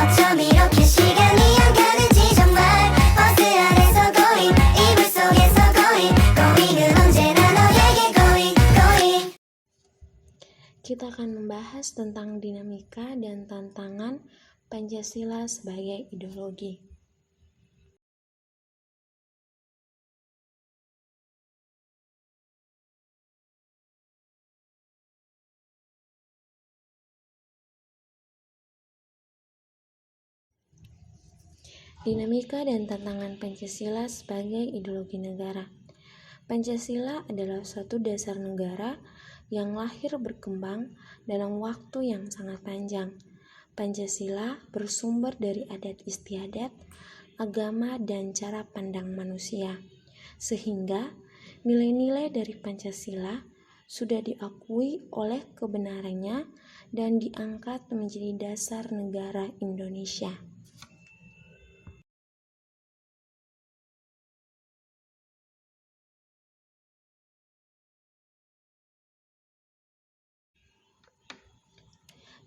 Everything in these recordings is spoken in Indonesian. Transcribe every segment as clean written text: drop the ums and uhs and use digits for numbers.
나처럼 이렇게 시간이 안 가는지 정말 버스 안에서 고잉 이불 속에서 고잉 고잉은 언제나 너에게 고잉 고잉. Kita akan membahas tentang dinamika dan tantangan Pancasila sebagai ideologi. Dinamika dan tantangan Pancasila sebagai ideologi negara. Pancasila adalah suatu dasar negara yang lahir berkembang dalam waktu yang sangat panjang. Pancasila bersumber dari adat istiadat, agama, dan cara pandang manusia, sehingga nilai-nilai dari Pancasila sudah diakui oleh kebenarannya dan diangkat menjadi dasar negara Indonesia.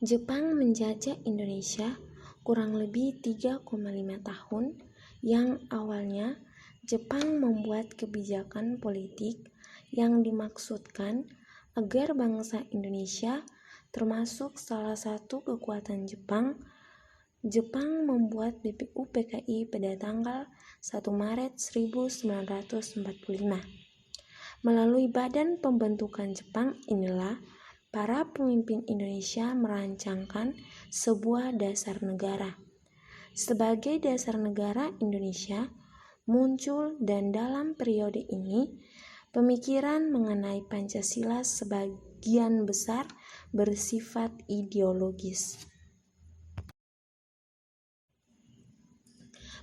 Jepang menjajah Indonesia kurang lebih 3,5 tahun, yang awalnya Jepang membuat kebijakan politik yang dimaksudkan agar bangsa Indonesia termasuk salah satu kekuatan Jepang. Jepang membuat BPUPKI pada tanggal 1 Maret 1945. Melalui badan pembentukan Jepang inilah para pemimpin Indonesia merancangkan sebuah dasar negara. Sebagai dasar negara Indonesia muncul, dan dalam periode ini pemikiran mengenai Pancasila sebagian besar bersifat ideologis.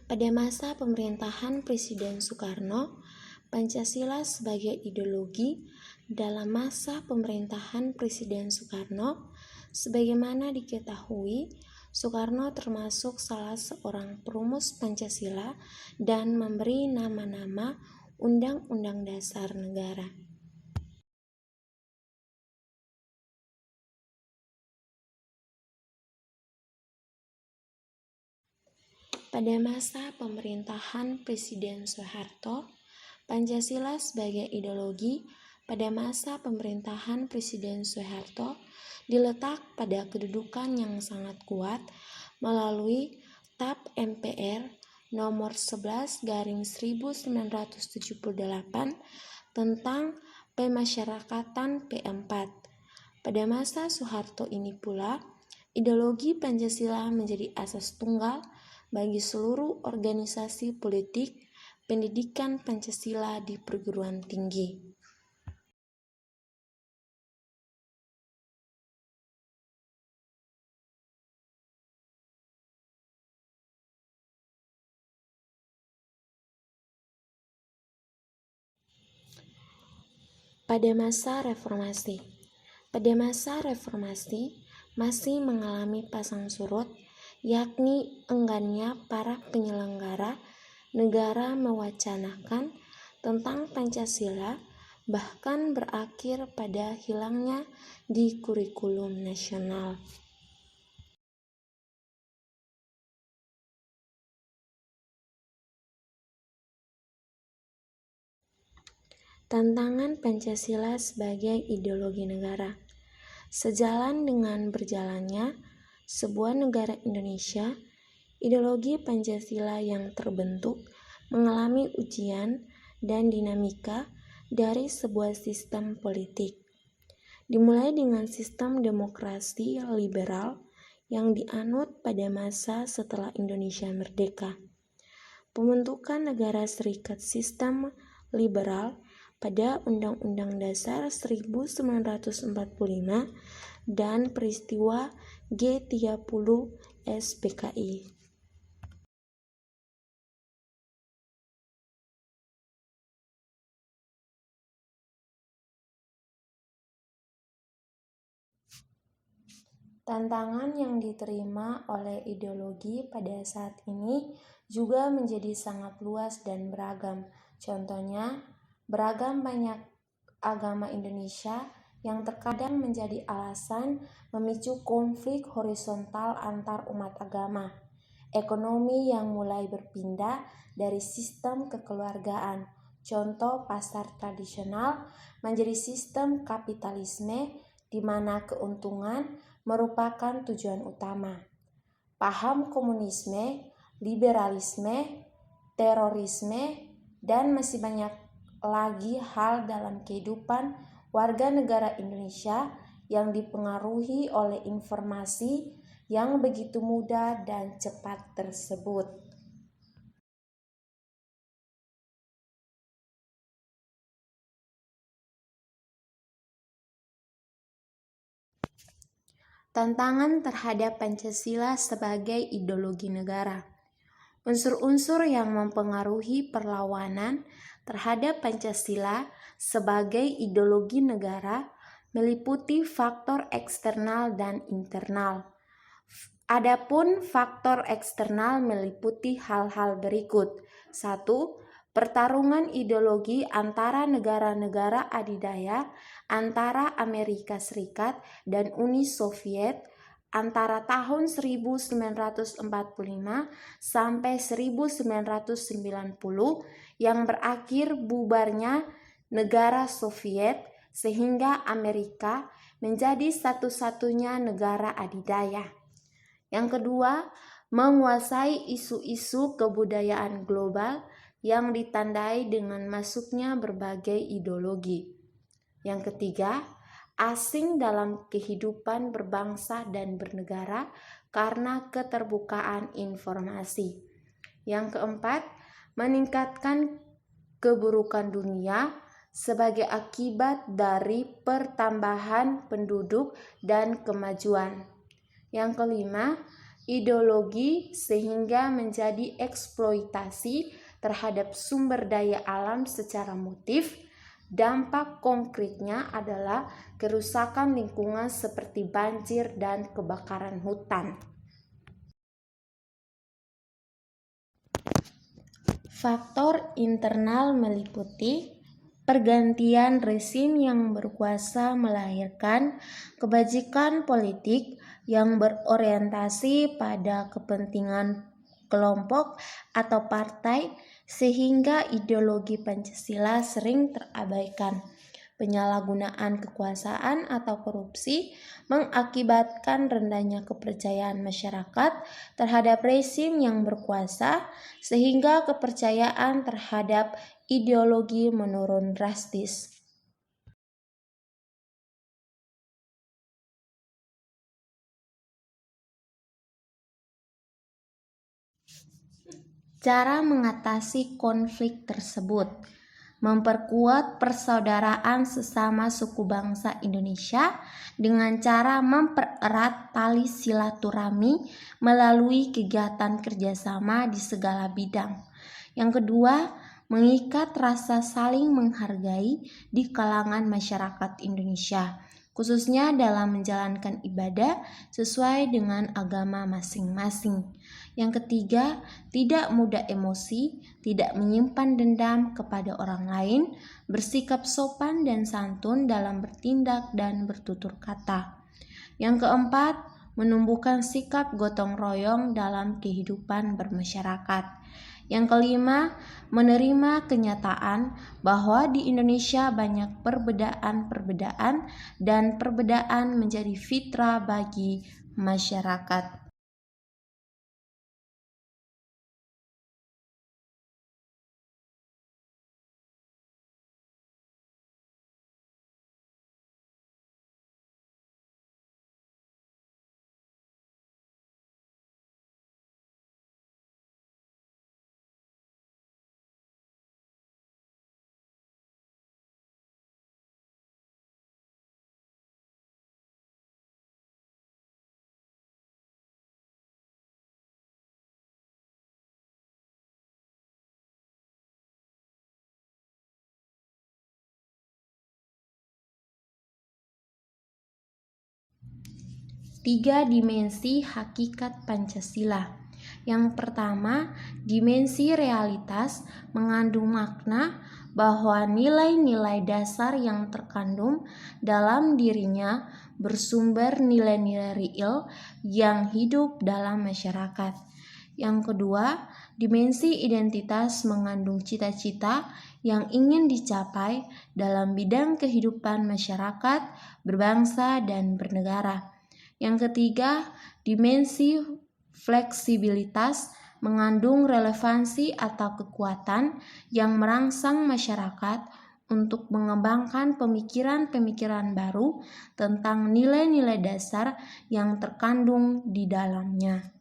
Pada masa pemerintahan Presiden Soekarno, Pancasila sebagai ideologi. Dalam masa pemerintahan Presiden Soekarno, sebagaimana diketahui, Soekarno termasuk salah seorang perumus Pancasila dan memberi nama-nama Undang-Undang Dasar Negara. Pada masa pemerintahan Presiden Soeharto, Pancasila sebagai ideologi. Pada masa pemerintahan Presiden Soeharto diletak pada kedudukan yang sangat kuat melalui TAP MPR nomor 11/1978 tentang pemasyarakatan P4. Pada masa Soeharto ini pula, ideologi Pancasila menjadi asas tunggal bagi seluruh organisasi politik pendidikan Pancasila di perguruan tinggi. Pada masa reformasi. Pada masa reformasi masih mengalami pasang surut, yakni enggannya para penyelenggara negara mewacanakan tentang Pancasila, bahkan berakhir pada hilangnya di kurikulum nasional. Tantangan Pancasila sebagai ideologi negara. Sejalan dengan berjalannya sebuah negara Indonesia, ideologi Pancasila yang terbentuk mengalami ujian dan dinamika dari sebuah sistem politik. Dimulai dengan sistem demokrasi liberal yang dianut pada masa setelah Indonesia merdeka. Pembentukan negara serikat sistem liberal pada Undang-Undang Dasar 1945 dan peristiwa G30 SPKI. Tantangan yang diterima oleh ideologi pada saat ini juga menjadi sangat luas dan beragam. Contohnya, beragam banyak agama Indonesia yang terkadang menjadi alasan memicu konflik horizontal antar umat agama. Ekonomi yang mulai berpindah dari sistem kekeluargaan, contoh pasar tradisional, menjadi sistem kapitalisme di mana keuntungan merupakan tujuan utama. Paham komunisme, liberalisme, terorisme, dan masih banyak lagi hal dalam kehidupan warga negara Indonesia yang dipengaruhi oleh informasi yang begitu mudah dan cepat tersebut. Tantangan terhadap Pancasila sebagai ideologi negara. Unsur-unsur yang mempengaruhi perlawanan terhadap Pancasila sebagai ideologi negara meliputi faktor eksternal dan internal. Adapun faktor eksternal meliputi hal-hal berikut. 1. Pertarungan ideologi antara negara-negara adidaya antara Amerika Serikat dan Uni Soviet antara tahun 1945 sampai 1990 yang berakhir bubarnya negara Soviet sehingga Amerika menjadi satu-satunya negara adidaya. Yang kedua, menguasai isu-isu kebudayaan global yang ditandai dengan masuknya berbagai ideologi. Yang ketiga, asing dalam kehidupan berbangsa dan bernegara karena keterbukaan informasi. Yang keempat, meningkatkan keburukan dunia sebagai akibat dari pertambahan penduduk dan kemajuan. Yang kelima, ideologi sehingga menjadi eksploitasi terhadap sumber daya alam secara motif. Dampak konkretnya adalah kerusakan lingkungan seperti banjir dan kebakaran hutan. Faktor internal meliputi pergantian rezim yang berkuasa melahirkan kebajikan politik yang berorientasi pada kepentingan kelompok atau partai sehingga ideologi Pancasila sering terabaikan. Penyalahgunaan kekuasaan atau korupsi mengakibatkan rendahnya kepercayaan masyarakat terhadap rezim yang berkuasa sehingga kepercayaan terhadap ideologi menurun drastis. Cara mengatasi konflik tersebut: memperkuat persaudaraan sesama suku bangsa Indonesia dengan cara mempererat tali silaturahmi melalui kegiatan kerjasama di segala bidang. Yang kedua, mengikat rasa saling menghargai di kalangan masyarakat Indonesia, khususnya dalam menjalankan ibadah sesuai dengan agama masing-masing. Yang ketiga, tidak mudah emosi, tidak menyimpan dendam kepada orang lain, bersikap sopan dan santun dalam bertindak dan bertutur kata. Yang keempat, menumbuhkan sikap gotong royong dalam kehidupan bermasyarakat. Yang kelima, menerima kenyataan bahwa di Indonesia banyak perbedaan-perbedaan dan perbedaan menjadi fitrah bagi masyarakat. Tiga dimensi hakikat Pancasila. Yang pertama, dimensi realitas mengandung makna bahwa nilai-nilai dasar yang terkandung dalam dirinya bersumber nilai-nilai real yang hidup dalam masyarakat. Yang kedua, dimensi identitas mengandung cita-cita yang ingin dicapai dalam bidang kehidupan masyarakat, berbangsa, dan bernegara. Yang ketiga, dimensi fleksibilitas mengandung relevansi atau kekuatan yang merangsang masyarakat untuk mengembangkan pemikiran-pemikiran baru tentang nilai-nilai dasar yang terkandung di dalamnya.